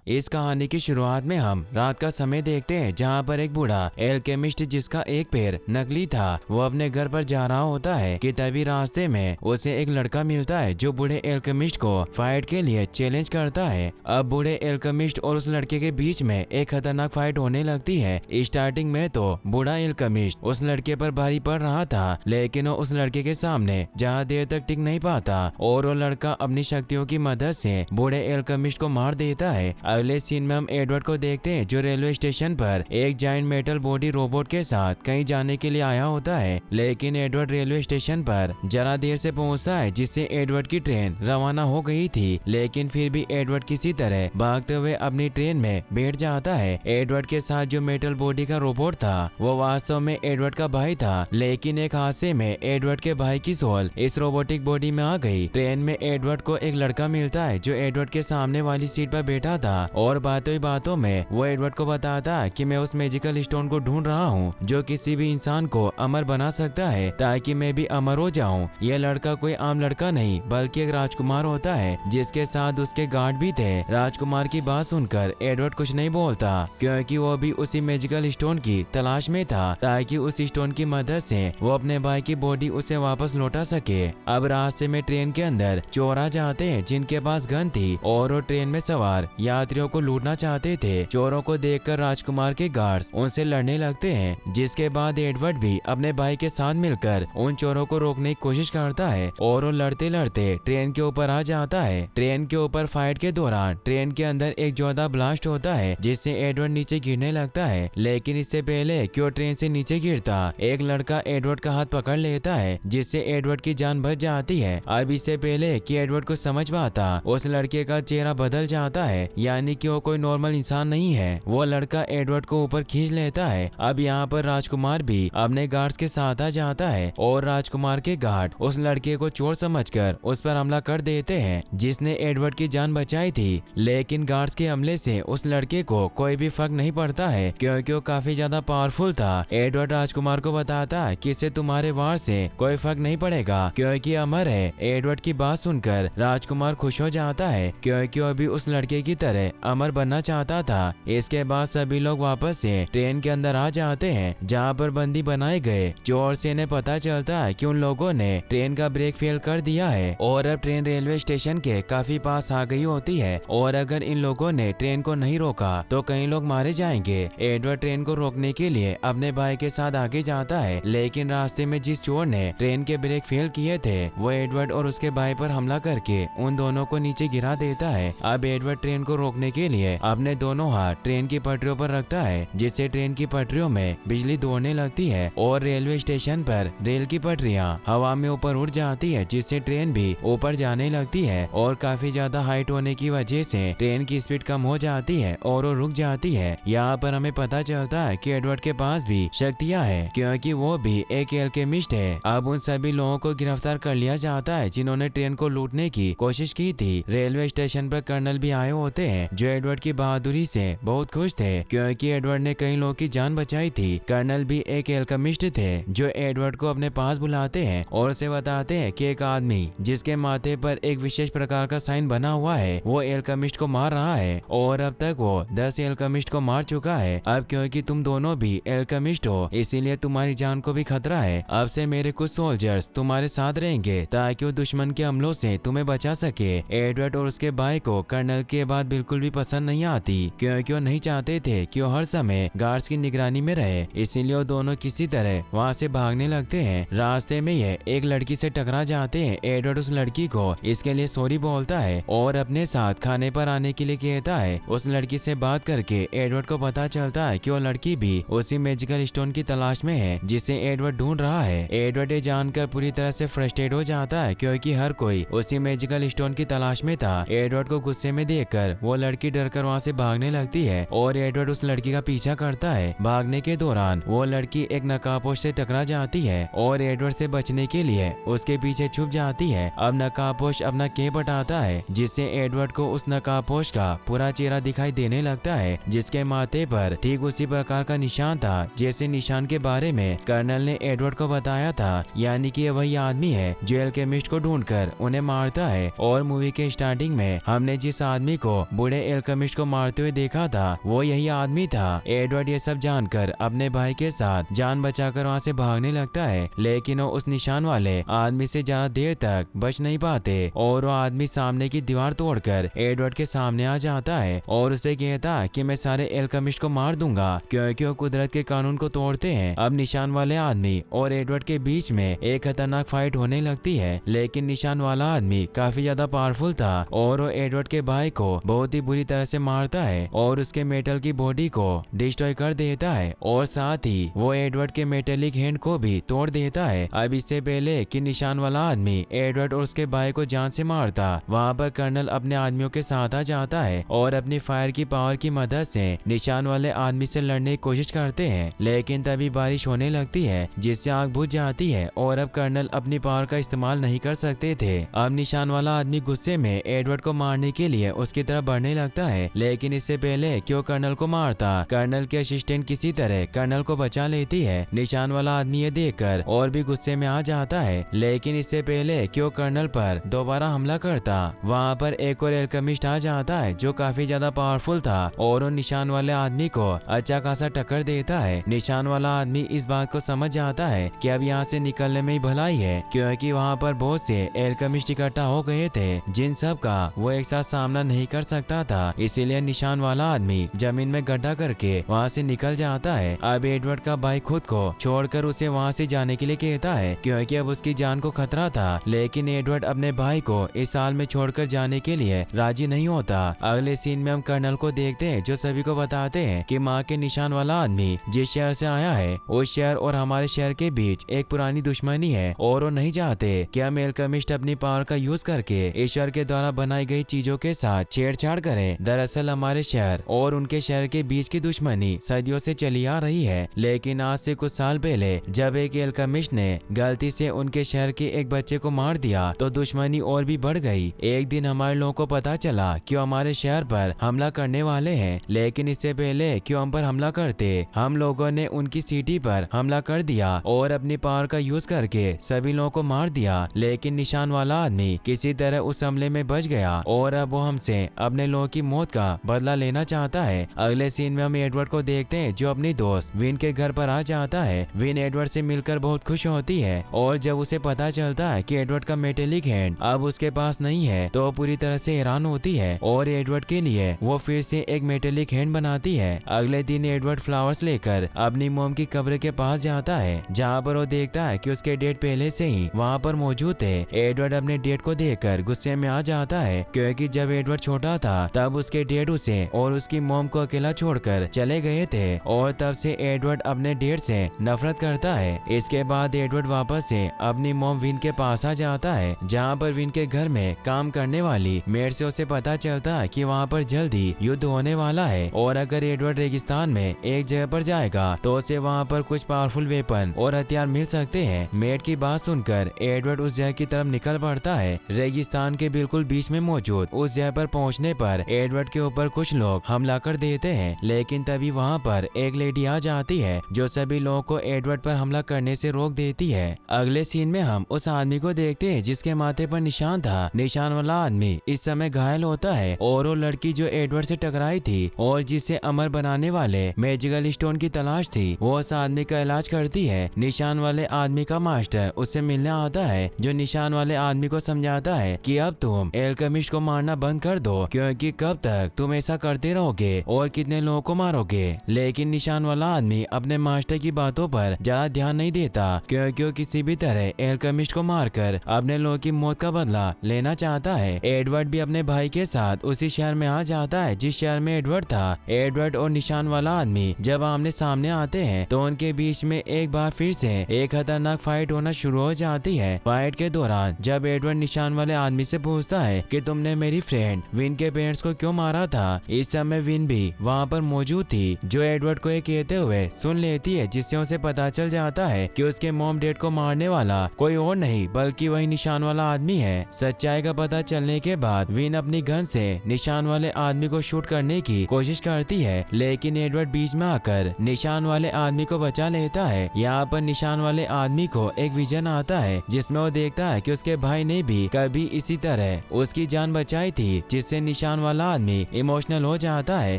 इस कहानी की शुरुआत में हम रात का समय देखते हैं, जहाँ पर एक बूढ़ा एल्केमिस्ट जिसका एक पैर नकली था वो अपने घर पर जा रहा होता है कि तभी रास्ते में उसे एक लड़का मिलता है जो बूढ़े एल्केमिस्ट को फाइट के लिए चैलेंज करता है। अब बूढ़े एल्केमिस्ट और उस लड़के के बीच में एक खतरनाक फाइट होने लगती है। स्टार्टिंग में तो बूढ़ा एल्केमिस्ट उस लड़के पर भारी पड़ रहा था, लेकिन वो उस लड़के के सामने ज्यादा देर तक टिक नहीं पाता और वो लड़का अपनी शक्तियों की मदद से बूढ़े एल्केमिस्ट को मार देता है। अगले सीन में हम एडवर्ड को देखते हैं जो रेलवे स्टेशन पर एक जायंट मेटल बॉडी रोबोट के साथ कहीं जाने के लिए आया होता है, लेकिन एडवर्ड रेलवे स्टेशन पर जरा देर से पहुंचता है जिससे एडवर्ड की ट्रेन रवाना हो गई थी, लेकिन फिर भी एडवर्ड किसी तरह भागते हुए अपनी ट्रेन में बैठ जाता है। एडवर्ड के साथ जो मेटल बॉडी का रोबोट था वो वास्तव में एडवर्ड का भाई था, लेकिन एक हादसे में एडवर्ड के भाई की सोल इस रोबोटिक बॉडी में आ गई। ट्रेन में एडवर्ड को एक लड़का मिलता है जो एडवर्ड के सामने वाली सीट पर बैठा था और बातों ही बातों में वो एडवर्ड को बताता है कि मैं उस मैजिकल स्टोन को ढूंढ रहा हूँ जो किसी भी इंसान को अमर बना सकता है ताकि मैं भी अमर हो जाऊँ। यह लड़का कोई आम लड़का नहीं बल्कि एक राजकुमार होता है जिसके साथ उसके गार्ड भी थे। राजकुमार की बात सुनकर एडवर्ड कुछ नहीं बोलता क्योंकि वो भी उसी मैजिकल स्टोन की तलाश में था ताकि उस स्टोन की मदद से वो अपने भाई की बॉडी उसे वापस लौटा सके। अब रास्ते में ट्रेन के अंदर चोर आ जाते हैं जिनके पास गन थी और वो ट्रेन में सवार यात्रियों को लूटना चाहते थे। चोरों को देखकर राजकुमार के गार्ड्स उनसे लड़ने लगते हैं, जिसके बाद एडवर्ड भी अपने भाई के साथ मिलकर उन चोरों को रोकने की कोशिश करता है और वो लड़ते लड़ते ट्रेन के ऊपर आ जाता है। ट्रेन के ऊपर फाइट के दौरान ट्रेन के अंदर एक जोरदार ब्लास्ट होता है जिससे एडवर्ड नीचे गिरने लगता है, लेकिन इससे पहले कि वो ट्रेन से नीचे गिरता एक लड़का एडवर्ड का हाथ पकड़ लेता है जिससे एडवर्ड की जान बच जाती है। अब इससे पहले कि एडवर्ड को समझ पाता उस लड़के का चेहरा बदल जाता है, यानी कि वो कोई नॉर्मल इंसान नहीं है। वो लड़का एडवर्ड को ऊपर खींच लेता है। अब यहाँ पर राजकुमार भी अपने गार्ड्स के साथ आ जाता है और राजकुमार के गार्ड उस लड़के को चोर समझकर उस पर हमला कर देते हैं जिसने एडवर्ड की जान बचाई थी, लेकिन गार्ड्स के हमले से उस लड़के को कोई भी फर्क नहीं पड़ता है क्योंकि वो काफी ज्यादा पावरफुल था। एडवर्ड राजकुमार को बताता है कि इससे तुम्हारे वार से कोई फर्क नहीं पड़ेगा क्योंकि अमर है। एडवर्ड की बात सुनकर राजकुमार खुश हो जाता है क्योंकि वो भी उस लड़के की तरह अमर बनना चाहता था। इसके बाद सभी लोग वापस से ट्रेन के अंदर आ जाते हैं जहाँ पर बंदी बनाए गए चोर से इन्हें पता चलता है कि उन लोगों ने ट्रेन का ब्रेक फेल कर दिया है और अब ट्रेन रेलवे स्टेशन के काफी पास आ गई होती है और अगर इन लोगों ने ट्रेन को नहीं रोका तो कई लोग मारे जाएंगे। एडवर्ड ट्रेन को रोकने के लिए अपने भाई के साथ आगे जाता है, लेकिन रास्ते में जिस चोर ने ट्रेन के ब्रेक फेल किए थे वो एडवर्ड और उसके भाई पर हमला करके उन दोनों को नीचे गिरा देता है। अब एडवर्ड ट्रेन को रोकने के लिए अपने दोनों हाथ ट्रेन की पटरियों पर रखता है जिससे ट्रेन की पटरियों में बिजली दौड़ने लगती है और रेलवे स्टेशन पर रेल की पटरियां हवा में ऊपर उड़ जाती है जिससे ट्रेन भी ऊपर जाने लगती है और काफी ज्यादा हाइट होने की वजह से ट्रेन की स्पीड कम हो जाती है और वो रुक जाती है। यहाँ पर हमें पता चलता है कि एडवर्ड के पास भी शक्तियाँ हैं क्योंकि वो भी एक एल्केमिस्ट है। अब उन सभी लोगों को गिरफ्तार कर लिया जाता है जिन्होंने ट्रेन को लूटने की कोशिश की थी। रेलवे स्टेशन पर कर्नल भी आए होते हैं जो एडवर्ड की बहादुरी से बहुत खुश थे क्योंकि एडवर्ड ने कई लोगों की जान बचाई थी। कर्नल भी एक एल्केमिस्ट थे जो एडवर्ड को अपने पास बुलाते हैं और उसे बताते हैं कि एक आदमी जिसके माथे पर एक विशेष प्रकार का साइन बना हुआ है वो एल्केमिस्ट को मार रहा है और अब तक वो 10 एल्केमिस्ट को मार चुका है। अब क्योंकि तुम दोनों भी एल्केमिस्ट हो इसीलिए तुम्हारी जान को भी खतरा है। अब से मेरे कुछ सोल्जर्स तुम्हारे साथ रहेंगे ताकि वो दुश्मन के हमलों से तुम्हें बचा सके। एडवर्ड और उसके भाई को कर्नल की बात बिल्कुल भी पसंद नहीं आती क्योंकि वो नहीं चाहते थे कि वो हर समय गार्ड्स की निगरानी में रहे, इसीलिए वो दोनों किसी तरह वहाँ से भागने लगते हैं। रास्ते में ये एक लड़की से टकरा जाते हैं। एडवर्ड उस लड़की को इसके लिए सॉरी बोलता है और अपने साथ खाने पर आने के लिए कहता है। उस लड़की से बात करके एडवर्ड को पता चलता है कि वो लड़की भी उसी मैजिकल स्टोन की तलाश में है जिसे एडवर्ड ढूंढ रहा है। एडवर्ड ये जानकर पूरी तरह से फ्रस्ट्रेट हो जाता है क्योंकि हर कोई उसी मैजिकल स्टोन की तलाश में था। एडवर्ड को गुस्से में देखकर वो लड़की डरकर वहाँ से भागने लगती है और एडवर्ड उस लड़की का पीछा करता है। भागने के दौरान वो लड़की एक नकाबपोश से टकरा जाती है और एडवर्ड से बचने के लिए उसके पीछे छुप जाती है। अब नकाबपोश अपना कैप हटाता है जिससे एडवर्ड को उस नकाबपोश का पूरा चेहरा दिखाई देने लगता है जिसके माथे पर ठीक उसी प्रकार का निशान था जैसे निशान के बारे में कर्नल ने एडवर्ड को बताया था, यानी कि वही आदमी है जो एल्केमिस्ट को ढूंढकर उन्हें मारता है। और मूवी के स्टार्टिंग में हमने जिस आदमी को बूढ़े बूढ़े एल्केमिस्ट को मारते हुए देखा था वो यही आदमी था। एडवर्ड ये सब जानकर अपने भाई के साथ जान बचाकर वहाँ से भागने लगता है, लेकिन वो उस निशान वाले आदमी से ज्यादा देर तक बच नहीं पाते और वो आदमी सामने की दीवार तोड़कर एडवर्ड के सामने आ जाता है और उसे कहता है कि मैं सारे एल्केमिस्ट को मार दूंगा क्योंकि वो कुदरत के कानून को तोड़ते हैं। अब निशान वाले आदमी और एडवर्ड के बीच में एक खतरनाक फाइट होने लगती है, लेकिन निशान वाला आदमी काफी ज्यादा पावरफुल था और वो एडवर्ड के भाई को बहुत ही बुरी तरह से मारता है और उसके मेटल की बॉडी को डिस्ट्रॉय कर देता है और साथ ही वो एडवर्ड के मेटेलिक हैंड को भी तोड़ देता है। अब इससे पहले कि निशान वाला आदमी एडवर्ड और उसके भाई को जान से मारता, वहाँ पर कर्नल अपने आदमियों के साथ आ जाता है और अपनी फायर की पावर की मदद से निशान वाले आदमी से लड़ने की कोशिश करते हैं, लेकिन तभी बारिश होने लगती है जिससे आग बुझ जाती है और अब कर्नल अपनी पावर का इस्तेमाल नहीं कर सकते थे। अब निशान वाला आदमी गुस्से में एडवर्ड को मारने के लिए उसकी तरफ बढ़ने लगता है, लेकिन इससे पहले कि वो कर्नल को मारता, कर्नल के असिस्टेंट किसी तरह कर्नल को बचा लेती है। निशान वाला आदमी ये देखकर और भी गुस्से में आ जाता है, लेकिन इससे पहले कि वो कर्नल पर दोबारा हमला करता, वहाँ पर एक और एल्केमिस्ट आ जाता है जो काफी ज्यादा पावरफुल था और वो निशान वाले आदमी को अच्छा खासा टक्कर देता है। निशान वाला आदमी इस बात को समझ जाता है कि अब यहाँ से निकलने में ही भलाई है, क्योंकि वहाँ पर बहुत से एल्केमिस्ट इकट्ठा हो गए थे जिन सब का वो एक साथ सामना नहीं कर सकता था। इसीलिए निशान वाला आदमी जमीन में गड्ढा करके वहाँ से निकल जाता है। अब एडवर्ड का भाई खुद को छोड़कर उसे वहाँ से जाने के लिए कहता है क्योंकि अब उसकी जान को खतरा था, लेकिन एडवर्ड अपने भाई को इस साल में छोड़कर जाने के लिए राजी नहीं होता। अगले सीन में हम कर्नल को देखते हैं जो सभी को बताते हैं कि माँ के निशान वाला आदमी जिस शहर से आया है उस शहर और हमारे शहर के बीच एक पुरानी दुश्मनी है और वो नहीं चाहते कि हम एल्केमिस्ट अपनी पावर का यूज करके ईश्वर के द्वारा बनाई गई चीजों के साथ छेड़छाड़ करें। दरअसल हमारे शहर और उनके शहर के बीच की दुश्मनी सदियों से चली आ रही है, लेकिन आज से कुछ साल पहले जब एक एल्केमिस्ट ने गलती से उनके शहर के एक बच्चे को मार दिया तो दुश्मनी और भी बढ़ गई। एक दिन हमारे लोगों को पता चला कि वो हमारे शहर पर हमला करने वाले हैं, लेकिन इससे पहले कि हम पर हमला करते हम लोगों ने उनकी सिटी पर हमला कर दिया और अपनी पावर का यूज करके सभी लोगों को मार दिया। लेकिन निशान वाला आदमी किसी तरह उस हमले में बच गया और अब वो हमसे अपने लोगों की मौत का बदला लेना चाहता है। अगले सीन में हम एडवर्ड को देखते हैं जो अपनी दोस्त विन के घर पर आ जाता है। विन एडवर्ड से मिलकर बहुत खुश होती है और जब उसे पता चलता है कि एडवर्ड का मेटेलिक हैंड अब उसके पास नहीं है तो वो पूरी तरह से हैरान होती है और एडवर्ड के लिए वो फिर से एक मेटेलिक हैंड बनाती है। अगले दिन एडवर्ड फ्लावर्स लेकर अपनी मोम की कब्र के पास जाता है जहाँ पर वो देखता है कि उसके डेड पहले से ही वहाँ पर मौजूद है। एडवर्ड अपने डेड को देखकर गुस्से में आ जाता है क्योंकि जब एडवर्ड छोटा था तब उसके डेड उसे और उसकी मोम को अकेला छोड़कर चले गए थे और तब से एडवर्ड अपने डेड से नफरत करता है। इसके बाद एडवर्ड वापस से अपनी मोम विन के पास आ जाता है जहाँ पर विन के घर में काम करने वाली मेड से उसे पता चलता है कि वहाँ पर जल्दी युद्ध होने वाला है और अगर एडवर्ड रेगिस्तान में एक जगह पर जाएगा तो उसे वहाँ पर कुछ पावरफुल वेपन और हथियार मिल सकते हैं। मेड की बात सुनकर एडवर्ड उस जगह की तरफ निकल पड़ता है। रेगिस्तान के बिल्कुल बीच में मौजूद उस जगह पर पहुँचने पर एडवर्ड के ऊपर कुछ लोग हमला कर देते हैं, लेकिन तभी वहाँ पर एक लेडी आ जाती है जो सभी लोगों को एडवर्ड पर हमला करने से रोक देती है। अगले सीन में हम उस आदमी को देखते हैं जिसके माथे पर निशान था। निशान वाला आदमी इस समय घायल होता है और वो लड़की जो एडवर्ड से टकराई थी और जिसे अमर बनाने वाले मैजिकल स्टोन की तलाश थी वो उस आदमी का इलाज करती है। निशान वाले आदमी का मास्टर उससे मिलने आता है जो निशान वाले आदमी को समझाता है कि अब तुम एल्केमिस्ट को मारना बंद कर दो क्योंकि कब तक तुम ऐसा करते रहोगे और कितने लोगों को मारोगे। लेकिन निशान वाला आदमी अपने मास्टर की बातों पर ज्यादा ध्यान नहीं देता क्योंकि वो किसी भी तरह एल्केमिस्ट को मारकर अपने लोगों की मौत का बदला लेना चाहता है। एडवर्ड भी अपने भाई के साथ उसी शहर में आ जाता है जिस शहर में एडवर्ड था। एडवर्ड और निशान वाला आदमी जब आमने सामने आते हैं तो उनके बीच में एक बार फिर से एक खतरनाक फाइट होना शुरू हो जाती है। फाइट के दौरान जब एडवर्ड निशान वाले आदमी से पूछता है कि तुमने मेरी फ्रेंड विन के पेरेंट्स को क्यों मारा था, इस समय विन भी वहाँ पर मौजूद थी जो एडवर्ड को ये कहते हुए सुन लेती है, जिससे उसे पता चल जाता है कि उसके मॉम डैड को मारने वाला कोई और नहीं बल्कि वही निशान वाला आदमी है। सच्चाई का पता चलने के बाद विन अपनी गन से निशान वाले आदमी को शूट करने की कोशिश करती है, लेकिन एडवर्ड बीच में आकर निशान वाले आदमी को बचा लेता है। यहाँ पर निशान वाले आदमी को एक विजन आता है जिसमें वो देखता है कि उसके भाई ने भी कभी इसी तरह उसकी जान बचाई थी, जिससे निशान निशान वाला आदमी इमोशनल हो जाता है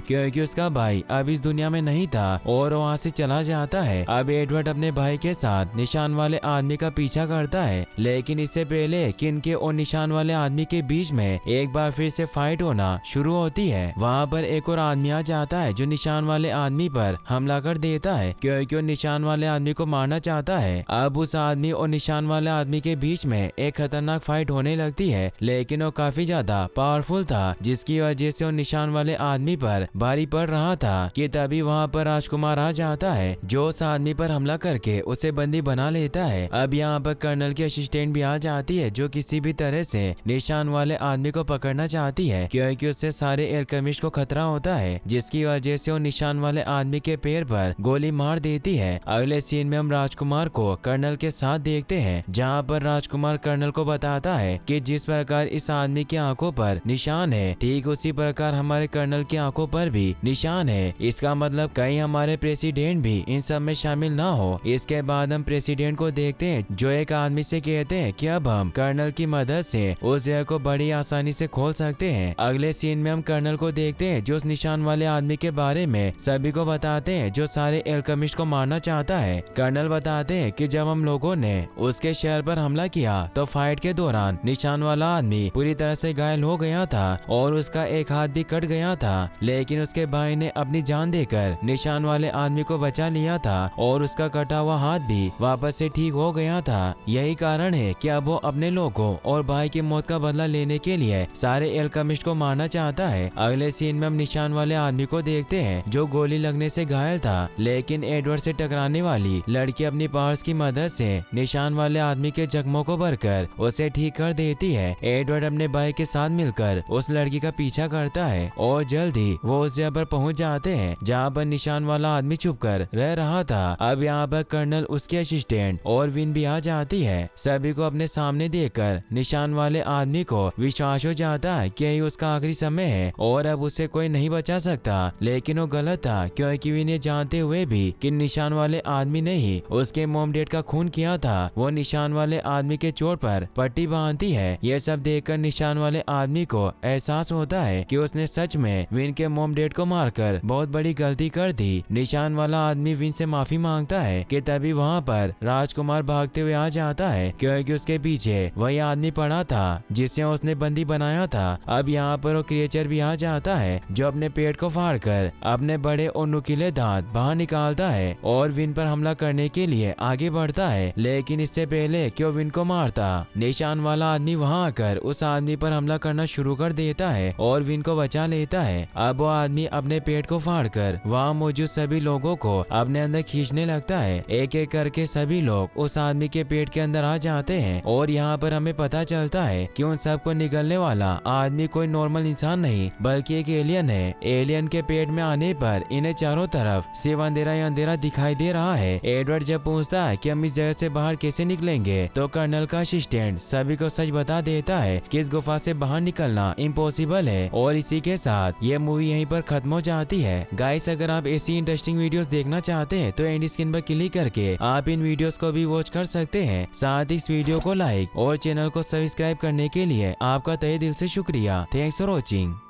क्योंकि उसका भाई अब इस दुनिया में नहीं था और वहाँ से चला जाता है। अब एडवर्ड अपने भाई के साथ निशान वाले आदमी का पीछा करता है, लेकिन इससे पहले कि इनके और निशान वाले आदमी के बीच में एक बार फिर से फाइट होना शुरू होती है, वहाँ पर एक और आदमी आ जाता है जो निशान वाले आदमी पर हमला कर देता है क्योंकि वो निशान वाले आदमी को मारना चाहता है। अब उस आदमी और निशान वाले आदमी के बीच में एक खतरनाक फाइट होने लगती है, लेकिन वो काफी ज्यादा पावरफुल था जिसकी वजह से वो निशान वाले आदमी पर भारी पड़ रहा था कि तभी वहाँ पर राजकुमार आ जाता है जो उस आदमी पर हमला करके उसे बंदी बना लेता है। अब यहाँ पर कर्नल की असिस्टेंट भी आ जाती है जो किसी भी तरह से निशान वाले आदमी को पकड़ना चाहती है क्योंकि उससे सारे एल्केमिस्ट को खतरा होता है, जिसकी वजह से वो निशान वाले आदमी के पैर पर गोली मार देती है। अगले सीन में हम राजकुमार को कर्नल के साथ देखते हैं जहाँ पर राजकुमार कर्नल को बताता है कि जिस प्रकार इस आदमी की आंखों पर निशान है ठीक उसी प्रकार हमारे कर्नल की आंखों पर भी निशान है। इसका मतलब कहीं हमारे प्रेसिडेंट भी इन सब में शामिल ना हो। इसके बाद हम प्रेसिडेंट को देखते हैं जो एक आदमी से कहते हैं कि अब हम कर्नल की मदद से उस जगह को बड़ी आसानी से खोल सकते हैं। अगले सीन में हम कर्नल को देखते हैं जो उस निशान वाले आदमी के बारे में सभी को बताते हैं जो सारे एल्केमिस्ट को मारना चाहता है। कर्नल बताते हैं कि जब हम लोगों ने उसके शहर पर हमला किया तो फाइट के दौरान निशान वाला आदमी पूरी तरह से घायल हो गया था और उसका एक हाथ भी कट गया था, लेकिन उसके भाई ने अपनी जान देकर निशान वाले आदमी को बचा लिया था और उसका कटा हुआ हाथ भी वापस से ठीक हो गया था। यही कारण है कि अब वो अपने लोगों और भाई की मौत का बदला लेने के लिए सारे एल्केमिस्ट को मारना चाहता है। अगले सीन में हम निशान वाले आदमी को देखते हैं जो गोली लगने से घायल था, लेकिन एडवर्ड से टकराने वाली लड़की अपनी पावर्स की मदद से निशान वाले आदमी के जख्मों को भरकर उसे ठीक कर देती है। एडवर्ड अपने भाई के साथ मिलकर उस लड़की का पीछा करता है और जल्द ही वो उस जगह पर पहुंच जाते हैं जहां पर निशान वाला आदमी छुपकर रह रहा था। अब यहाँ पर कर्नल, उसके असिस्टेंट और विन भी आ जाती है। सभी को अपने सामने देखकर निशान वाले आदमी को विश्वास हो जाता है कि यही उसका आखिरी समय है और अब उसे कोई नहीं बचा सकता, लेकिन वो गलत था क्योंकि विन ये जानते हुए भी कि निशान वाले आदमी ने ही उसके मॉम डैड का खून किया था, वो निशान वाले आदमी के चोट पर पट्टी बांधती है। यह सब देखकर निशान वाले आदमी को एहसास होता है कि उसने सच में विन के मॉम डैड को मारकर बहुत बड़ी गलती कर दी। निशान वाला आदमी विन से माफी मांगता है कि तभी वहाँ पर राजकुमार भागते हुए आ जाता है क्योंकि उसके पीछे वही आदमी पड़ा था जिसे उसने बंदी बनाया था। अब यहाँ पर वो क्रिएचर भी आ जाता है जो अपने पेट को फाड़कर अपने बड़े और नुकीले दांत बाहर निकालता है और विन पर हमला करने के लिए आगे बढ़ता है, लेकिन इससे पहले कि वो विन को मारता निशान वाला आदमी वहाँ आकर उस आदमी पर हमला करना शुरू कर देता है और विन को बचा लेता है। अब वो आदमी अपने पेट को फाड़कर वहाँ मौजूद सभी लोगों को अपने अंदर खींचने लगता है। एक एक करके सभी लोग उस आदमी के पेट के अंदर आ जाते हैं और यहाँ पर हमें पता चलता है कि उन सबको निगलने वाला आदमी कोई नॉर्मल इंसान नहीं बल्कि एक एलियन है। एलियन के पेट में आने पर इन्हें चारों तरफ सिर्फ अंधेरा ही अंधेरा दिखाई दे रहा है। एडवर्ड जब पूछता है कि हम इस जगह से बाहर कैसे निकलेंगे तो कर्नल का असिस्टेंट सभी को सच बता देता है कि इस गुफा से बाहर निकलना इम्पॉसिबल है और इसी के साथ ये मूवी यहीं पर खत्म हो जाती है। गाइस, अगर आप ऐसी इंटरेस्टिंग वीडियोस देखना चाहते हैं तो एंड स्क्रीन पर क्लिक करके आप इन वीडियोस को भी वॉच कर सकते हैं। साथ ही इस वीडियो को लाइक और चैनल को सब्सक्राइब करने के लिए आपका तहे दिल से शुक्रिया। Thanks for watching.